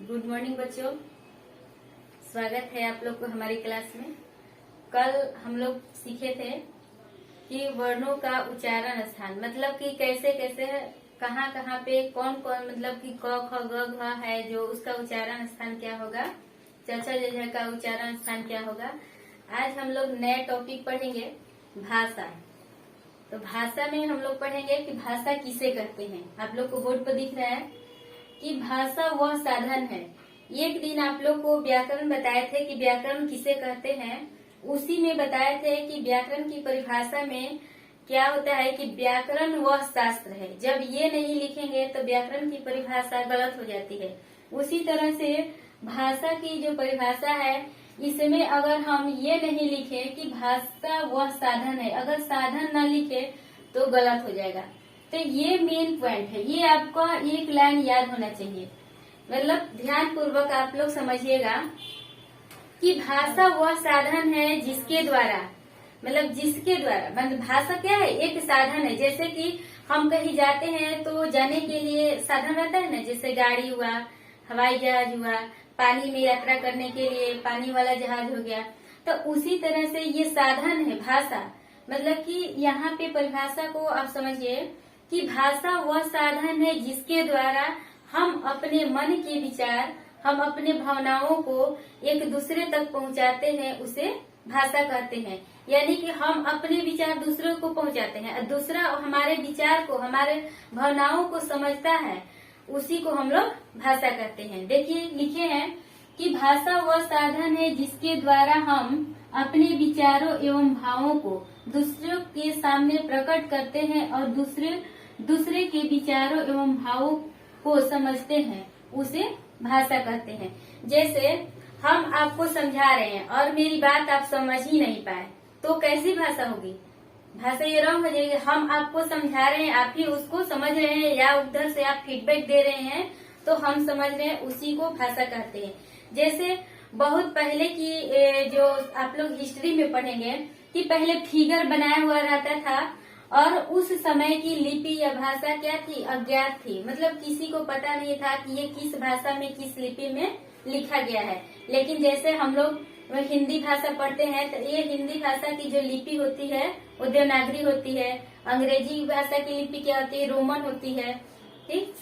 Good morning बच्चों, स्वागत है आप लोग को हमारी क्लास में। कल हम लोग सीखे थे कि वर्णों का उच्चारण स्थान, मतलब कि कैसे कैसे कहाँ कहाँ पे कौन कौन, मतलब कि क ख ग घ है जो उसका उच्चारण स्थान क्या होगा, चचा जझ का उच्चारण स्थान क्या होगा। आज हम लोग नया टॉपिक पढ़ेंगे, भाषा। तो भाषा में हम लोग पढ़ेंगे कि भाषा किसे कहते हैं। आप लोग को बोर्ड पर दिख रहा है कि भाषा वह साधन है। एक दिन आप लोग को व्याकरण बताए थे कि व्याकरण किसे कहते हैं। उसी में बताए थे कि व्याकरण की परिभाषा में क्या होता है कि व्याकरण वह शास्त्र है। जब ये नहीं लिखेंगे तो व्याकरण की परिभाषा गलत हो जाती है। उसी तरह से भाषा की जो परिभाषा है, इसमें अगर हम ये नहीं लिखे कि भाषा वह साधन है, अगर साधन न लिखे तो गलत हो जाएगा। तो ये मेन पॉइंट है, ये आपका एक लाइन याद होना चाहिए। मतलब ध्यान पूर्वक आप लोग समझिएगा कि भाषा वह साधन है जिसके द्वारा, मतलब भाषा क्या है, एक साधन है। जैसे कि हम कहीं जाते हैं तो जाने के लिए साधन रहता है ना, जैसे गाड़ी हुआ, हवाई जहाज हुआ, पानी में यात्रा करने के लिए पानी वाला जहाज हो गया। तो उसी तरह से ये साधन है भाषा। मतलब कि यहाँ पे परिभाषा को आप समझिए कि भाषा वह साधन है जिसके द्वारा हम अपने मन के विचार, हम अपने भावनाओं को एक दूसरे तक पहुँचाते हैं, उसे भाषा कहते हैं। यानी कि हम अपने विचार दूसरों को पहुँचाते हैं और दूसरा हमारे विचार को, हमारे भावनाओं को समझता है, उसी को हम लोग भाषा कहते हैं। देखिए लिखे हैं कि भाषा वह साधन है जिसके द्वारा हम अपने विचारों एवं भावों को दूसरों के सामने प्रकट करते हैं और दूसरे के विचारों एवं भावों को समझते हैं, उसे भाषा कहते हैं। जैसे हम आपको समझा रहे हैं और मेरी बात आप समझ ही नहीं पाए तो कैसी भाषा होगी, भाषा ये रॉन्ग हो जाएगी। हम आपको समझा रहे हैं, आप ही उसको समझ रहे हैं, या उधर से आप फीडबैक दे रहे हैं तो हम समझ रहे हैं, उसी को भाषा कहते हैं। जैसे बहुत पहले की जो आप लोग हिस्ट्री में पढ़ेंगे कि पहले फिगर बनाया हुआ रहता था और उस समय की लिपि या भाषा क्या थी, अज्ञात थी। मतलब किसी को पता नहीं था कि ये किस भाषा में, किस लिपि में लिखा गया है। लेकिन जैसे हम लोग हिंदी भाषा पढ़ते हैं तो ये हिंदी भाषा की जो लिपि होती है वो देवनागरी होती है। अंग्रेजी भाषा की लिपि क्या होती है, रोमन होती है। ठीक,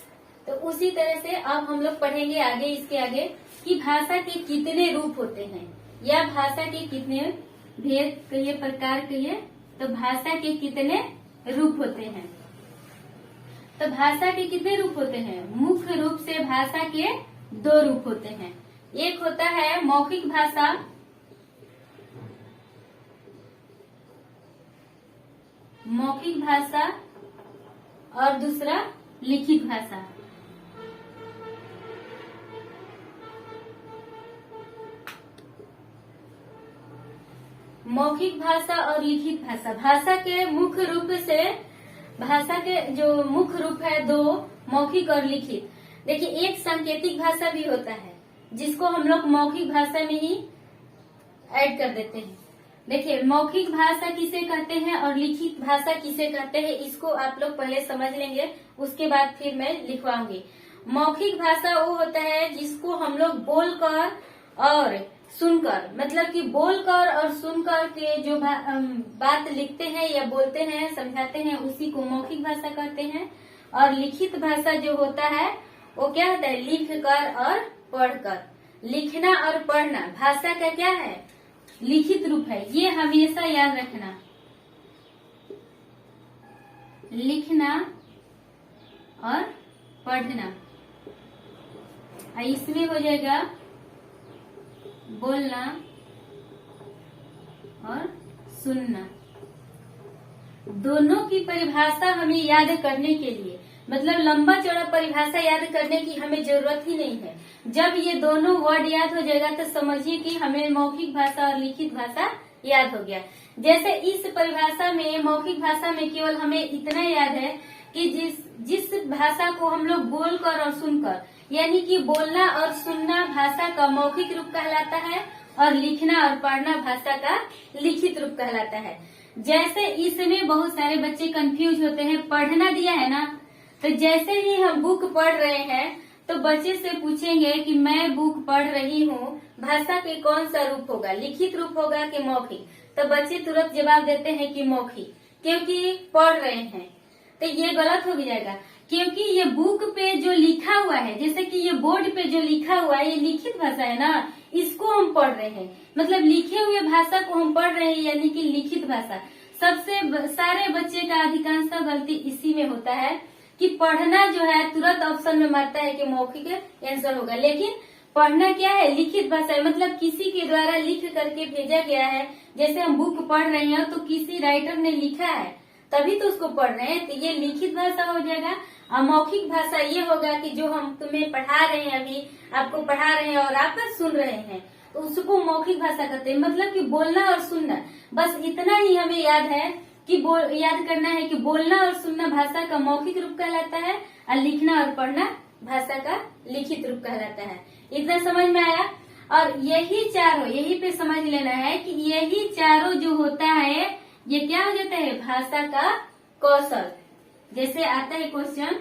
तो उसी तरह से अब हम लोग पढ़ेंगे आगे, इसके आगे कि भाषा के कितने रूप होते हैं या भाषा के कितने भेद कहिए, प्रकार कहिए, तो भाषा के कितने रूप होते हैं। तो भाषा के कितने रूप होते हैं? मुख्य रूप से भाषा के दो रूप होते हैं। एक होता है मौखिक भाषा, और दूसरा लिखित भाषा। मौखिक भाषा और लिखित भाषा, भाषा के मुख्य रूप से, भाषा के जो मुख्य रूप है दो, मौखिक और लिखित। देखिए एक सांकेतिक भाषा भी होता है जिसको हम लोग मौखिक भाषा में ही ऐड कर देते हैं। देखिए मौखिक भाषा किसे कहते हैं और लिखित भाषा किसे कहते हैं, इसको आप लोग पहले समझ लेंगे, उसके बाद फिर मैं लिखवाऊंगी। मौखिक भाषा वो होता है जिसको हम लोग बोलकर और सुनकर, मतलब कि बोलकर और सुनकर के जो बात लिखते हैं या बोलते हैं, समझाते हैं, उसी को मौखिक भाषा कहते हैं। और लिखित भाषा जो होता है वो क्या होता है, लिख कर और पढ़कर। लिखना और पढ़ना भाषा का क्या है, लिखित रूप है। ये हमेशा याद रखना, लिखना और पढ़ना। इसमें हो जाएगा बोलना और सुनना। दोनों की परिभाषा हमें याद करने के लिए, मतलब लंबा चौड़ा परिभाषा याद करने की हमें जरूरत ही नहीं है। जब ये दोनों वर्ड याद हो जाएगा तो समझिए कि हमें मौखिक भाषा और लिखित भाषा याद हो गया। जैसे इस परिभाषा में, मौखिक भाषा में केवल हमें इतना याद है कि जिस भाषा को हम लोग बोलकर और सुनकर, यानी कि बोलना और सुनना भाषा का मौखिक रूप कहलाता है और लिखना और पढ़ना भाषा का लिखित रूप कहलाता है। जैसे इसमें बहुत सारे बच्चे कंफ्यूज होते हैं, पढ़ना दिया है ना, तो जैसे ही हम बुक पढ़ रहे हैं तो बच्चे से पूछेंगे कि मैं बुक पढ़ रही हूँ, भाषा के कौन सा रूप होगा, लिखित रूप होगा कि मौखिक। तो बच्चे तुरंत जवाब देते हैं कि मौखिक, क्योंकि पढ़ रहे हैं। तो ये गलत हो जाएगा, क्योंकि ये बुक पे जो लिखा हुआ है, जैसे कि ये बोर्ड पे जो लिखा हुआ है, ये लिखित भाषा है ना, इसको हम पढ़ रहे हैं। मतलब लिखे हुए भाषा को हम पढ़ रहे हैं, यानी कि लिखित भाषा। सबसे सारे बच्चे का अधिकांशतः गलती इसी में होता है कि पढ़ना जो है तुरंत ऑप्शन में मारता है कि मौखिक आंसर होगा, लेकिन पढ़ना क्या है, लिखित भाषा है। मतलब किसी के द्वारा लिख करके भेजा गया है। जैसे हम बुक पढ़ रहे हैं तो किसी राइटर ने लिखा है, तभी तो उसको पढ़ रहे हैं, तो ये लिखित भाषा हो जाएगा। और मौखिक भाषा ये होगा कि जो हम तुम्हें पढ़ा रहे हैं, अभी आपको पढ़ा रहे हैं और आप सुन रहे हैं, तो उसको मौखिक भाषा कहते हैं। मतलब कि बोलना और सुनना, बस इतना ही हमें याद है कि याद करना है कि बोलना और सुनना भाषा का मौखिक रूप कहलाता है, और लिखना और पढ़ना भाषा का लिखित रूप कहलाता है। इतना समझ में आया। और यही चारों, यही पे समझ लेना है कि यही चारों जो होता है, ये क्या हो जाता है, भाषा का कौशल। जैसे आता है क्वेश्चन,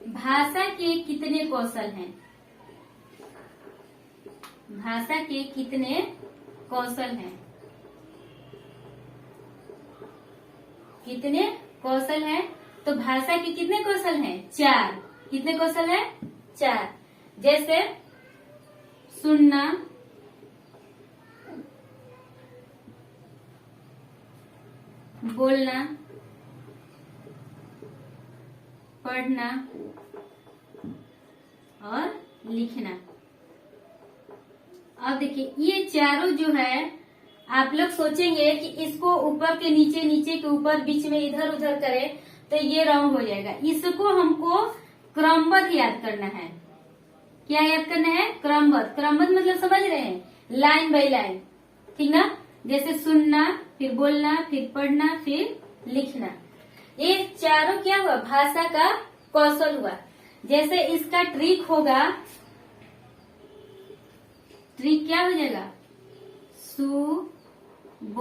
भाषा के कितने कौशल हैं, भाषा के कितने कौशल हैं, कितने कौशल हैं। तो भाषा के कितने कौशल हैं, 4। कितने कौशल हैं, 4। जैसे सुनना, बोलना, पढ़ना और लिखना। अब देखिए ये चारों जो है, आप लोग सोचेंगे कि इसको ऊपर के नीचे, नीचे के ऊपर, बीच में इधर उधर करें तो ये रॉन्ग हो जाएगा। इसको हमको क्रमबद्ध याद करना है। क्या याद करना है, क्रमबद्ध। क्रमबद्ध मतलब समझ रहे हैं, लाइन बाय लाइन, ठीक ना। जैसे सुनना, फिर बोलना, फिर पढ़ना, फिर लिखना। ये चारों क्या हुआ, भाषा का कौशल हुआ। जैसे इसका ट्रिक होगा, ट्रिक क्या हो जाएगा, सुबोपली,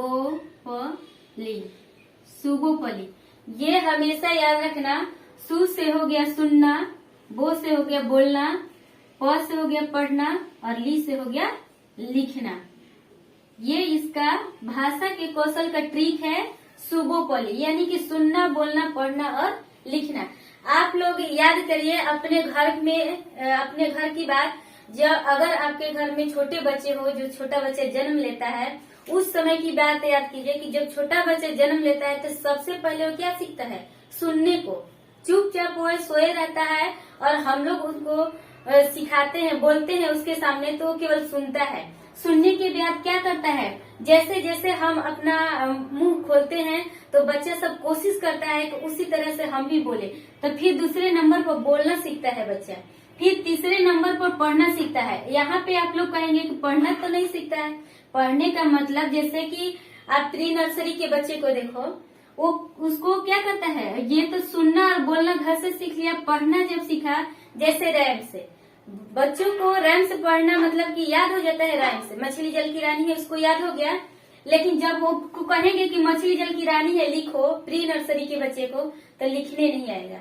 सुबोपली। ये हमेशा याद रखना। सु से हो गया सुनना, बो से हो गया बोलना, प से हो गया पढ़ना, और ली से हो गया लिखना। ये इसका भाषा के कौशल का ट्रिक है, सुबोपली, यानी कि सुनना, बोलना, पढ़ना और लिखना। आप लोग याद करिए अपने घर में, अपने घर की बात। जब अगर आपके घर में छोटे बच्चे हो, जो छोटा बच्चा जन्म लेता है, उस समय की बात याद कीजिए कि जब छोटा बच्चा जन्म लेता है तो सबसे पहले वो क्या सीखता है, सुनने को। चुपचाप वो सोए रहता है और हम लोग उसको सिखाते हैं, बोलते हैं उसके सामने, तो वो केवल सुनता है। सुनने के बाद क्या करता है, जैसे जैसे हम अपना मुंह खोलते हैं तो बच्चा सब कोशिश करता है कि उसी तरह से हम भी बोले। तो फिर दूसरे नंबर पर बोलना सीखता है बच्चा, फिर तीसरे नंबर पर पढ़ना सीखता है। यहाँ पे आप लोग कहेंगे कि पढ़ना तो नहीं सीखता है। पढ़ने का मतलब, जैसे कि आप प्री नर्सरी के बच्चे को देखो, वो उसको क्या करता है, ये तो सुनना और बोलना घर से सीख लिया, पढ़ना जब सीखा, जैसे रैम से। बच्चों को रैम से पढ़ना मतलब कि याद हो जाता है रैम से। मछली जल की रानी है, उसको याद हो गया। लेकिन जब वो कहेंगे कि मछली जल की रानी है लिखो, प्री नर्सरी के बच्चे को, तो लिखने नहीं आएगा,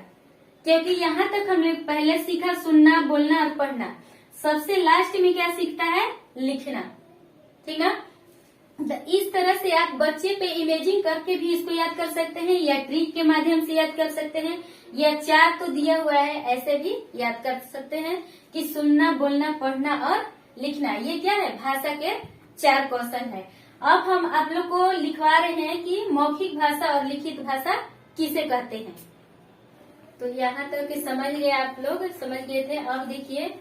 क्योंकि यहाँ तक हमने पहले सीखा सुनना, बोलना और पढ़ना। सबसे लास्ट में क्या सीखता है, लिखना, ठीक ना। तो इस तरह से आप बच्चे पे इमेजिंग करके भी इसको याद कर सकते हैं, या ट्रिक के माध्यम से याद कर सकते हैं, या 4 तो दिया हुआ है, ऐसे भी याद कर सकते हैं कि सुनना, बोलना, पढ़ना और लिखना। ये क्या है, भाषा के 4 कौशल है। अब हम आप लोग को लिखवा रहे हैं कि मौखिक भाषा और लिखित भाषा किसे कहते हैं। तो यहाँ तक समझ गए आप लोग, समझ गए थे। अब देखिए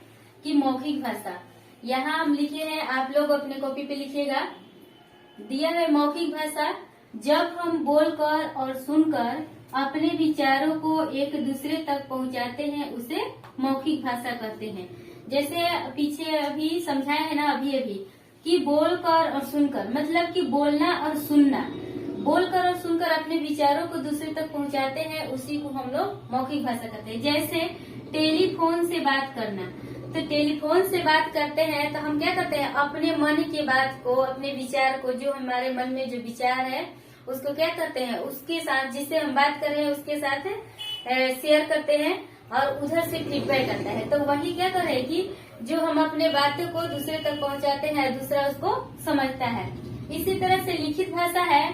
कि मौखिक भाषा, यहाँ हम लिखे हैं, आप लोग अपने कॉपी पे लिखिएगा। दिया है मौखिक भाषा, जब हम बोलकर और सुनकर अपने विचारों को एक दूसरे तक पहुंचाते हैं, उसे मौखिक भाषा कहते हैं। जैसे पीछे अभी समझाया है ना, अभी अभी, कि बोलकर और सुनकर, मतलब कि बोलना और सुनना, बोलकर और सुनकर अपने विचारों को दूसरे तक पहुंचाते हैं, उसी को हम लोग मौखिक भाषा कहते हैं। जैसे टेलीफोन से बात करना, तो टेलीफोन से बात करते हैं तो हम क्या करते हैं, अपने मन की बात को, अपने विचार को, जो हमारे मन में जो विचार है उसको क्या करते हैं, उसके साथ, जिससे हम बात कर रहे हैं उसके साथ शेयर करते हैं। और उधर से फीडबैक आता है। तो वही क्या कर रहे हैं कि जो हम अपने बातों को दूसरे तक पहुंचाते हैं, दूसरा उसको समझता है। इसी तरह से लिखित भाषा है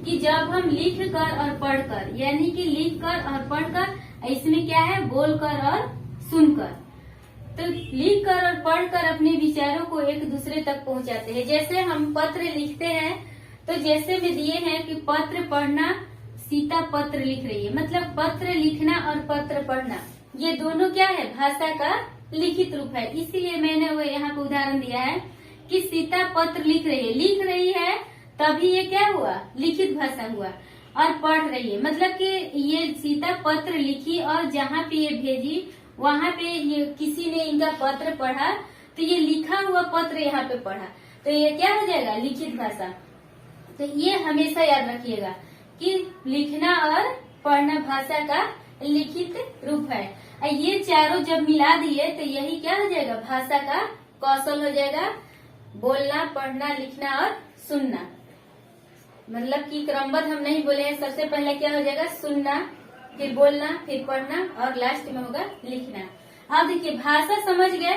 कि जब हम लिख कर और पढ़कर, यानी कि लिख कर और पढ़कर, इसमें क्या है, बोलकर और सुनकर। तो लिख कर और पढ़कर अपने विचारों को एक दूसरे तक पहुंचाते हैं। जैसे हम पत्र लिखते हैं, तो जैसे में दिए हैं कि पत्र पढ़ना, सीता पत्र लिख रही है, मतलब पत्र लिखना और पत्र पढ़ना ये दोनों क्या है, भाषा का लिखित रूप है। इसीलिए मैंने वो यहाँ पे उदाहरण दिया है कि सीता पत्र लिख रही है, तभी ये क्या हुआ, लिखित भाषा हुआ। और पढ़ रही है मतलब कि ये सीता पत्र लिखी और जहाँ पे ये भेजी वहाँ पे ये किसी ने इनका पत्र पढ़ा, तो ये लिखा हुआ पत्र यहाँ पे पढ़ा, तो ये क्या हो जाएगा, लिखित भाषा। तो ये हमेशा याद रखिएगा कि लिखना और पढ़ना भाषा का लिखित रूप है। और ये चारों जब मिला दिए तो यही क्या हो जाएगा, भाषा का कौशल हो जाएगा, बोलना, पढ़ना, लिखना और सुनना। मतलब कि क्रमबद्ध हम नहीं बोले हैं, सबसे पहले क्या हो जाएगा, सुनना, फिर बोलना, फिर पढ़ना और लास्ट में होगा लिखना। अब देखिए भाषा समझ गए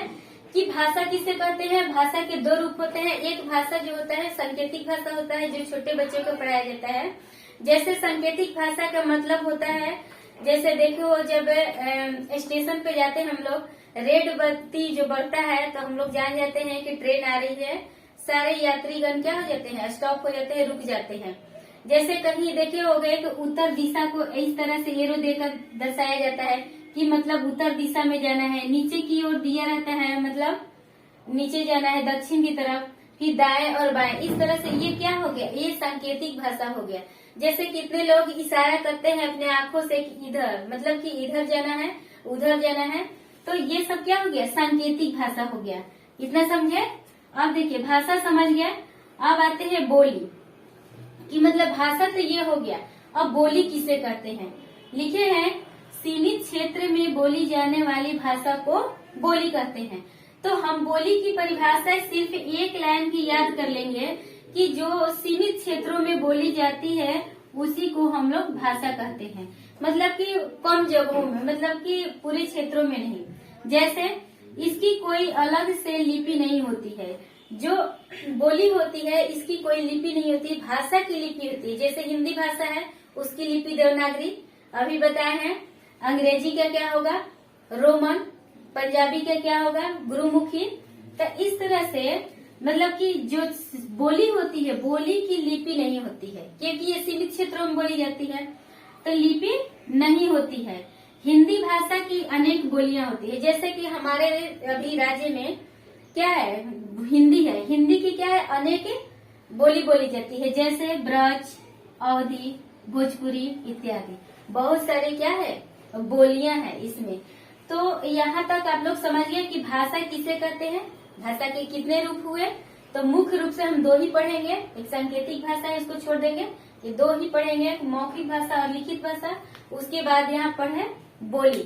कि भाषा किसे कहते हैं। भाषा के दो रूप होते हैं। एक भाषा जो होता है सांकेतिक भाषा होता है, जो छोटे बच्चों को पढ़ाया जाता है। जैसे सांकेतिक भाषा का मतलब होता है, जैसे देखो जब स्टेशन पे जाते हैं हम लोग, रेड बत्ती जो बढ़ता है तो हम लोग जान जाते हैं कि ट्रेन आ रही है। सारे यात्रीगण क्या हो जाते हैं, स्टॉप हो जाते हैं, रुक जाते हैं। जैसे कहीं देखे हो गए तो उत्तर दिशा को इस तरह से एरो देकर दर्शाया जाता है कि मतलब उत्तर दिशा में जाना है। नीचे की ओर दिया रहता है, मतलब नीचे जाना है दक्षिण की तरफ, फिर दाएं और बाएं, इस तरह से ये क्या हो गया, ये सांकेतिक भाषा हो गया। जैसे कितने लोग इशारा करते हैं अपने आंखों से कि इधर, मतलब कि इधर जाना है, उधर जाना है, तो ये सब क्या हो गया, सांकेतिक भाषा हो गया। इतना समझे। अब देखिए भाषा समझ गया। अब आते हैं बोली कि मतलब भाषा तो ये हो गया, अब बोली किसे कहते हैं। लिखे हैं सीमित क्षेत्र में बोली जाने वाली भाषा को बोली कहते हैं। तो हम बोली की परिभाषा सिर्फ एक लाइन की याद कर लेंगे कि जो सीमित क्षेत्रों में बोली जाती है उसी को हम लोग भाषा कहते हैं। मतलब कि कम जगहों में, मतलब कि पूरे क्षेत्रों में नहीं। जैसे इसकी कोई अलग से लिपि नहीं होती है, जो बोली होती है इसकी कोई लिपि नहीं होती, भाषा की लिपि होती है। जैसे हिंदी भाषा है उसकी लिपि देवनागरी अभी बताए हैं, अंग्रेजी का क्या होगा, रोमन, पंजाबी का क्या होगा, गुरुमुखी। तो इस तरह से मतलब कि जो बोली होती है, बोली की लिपि नहीं होती है, क्योंकि ये सीमित क्षेत्रों में बोली जाती है, तो लिपि नहीं होती है। हिंदी भाषा की अनेक बोलियां होती है। जैसे कि हमारे अभी राज्य में क्या है, हिंदी है, हिंदी की क्या है, अनेक बोली बोली जाती है। जैसे ब्रज, अवधी, भोजपुरी इत्यादि बहुत सारे क्या है, बोलियां हैं इसमें। तो यहाँ तक आप लोग समझ गए कि भाषा किसे कहते हैं। भाषा के कितने रूप हुए, तो मुख्य रूप से हम दो ही पढ़ेंगे, एक सांकेतिक भाषा है इसको छोड़ देंगे, ये दो ही पढ़ेंगे, मौखिक भाषा और लिखित भाषा। उसके बाद यहाँ पढ़े बोली।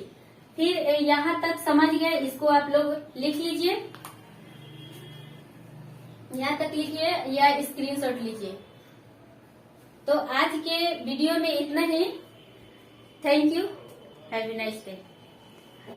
फिर यहाँ तक समझ गए, इसको आप लोग लिख लीजिए, यहाँ तक लिखिए या स्क्रीनशॉट लीजिए। तो आज के वीडियो में इतना ही। Thank you, have a nice day.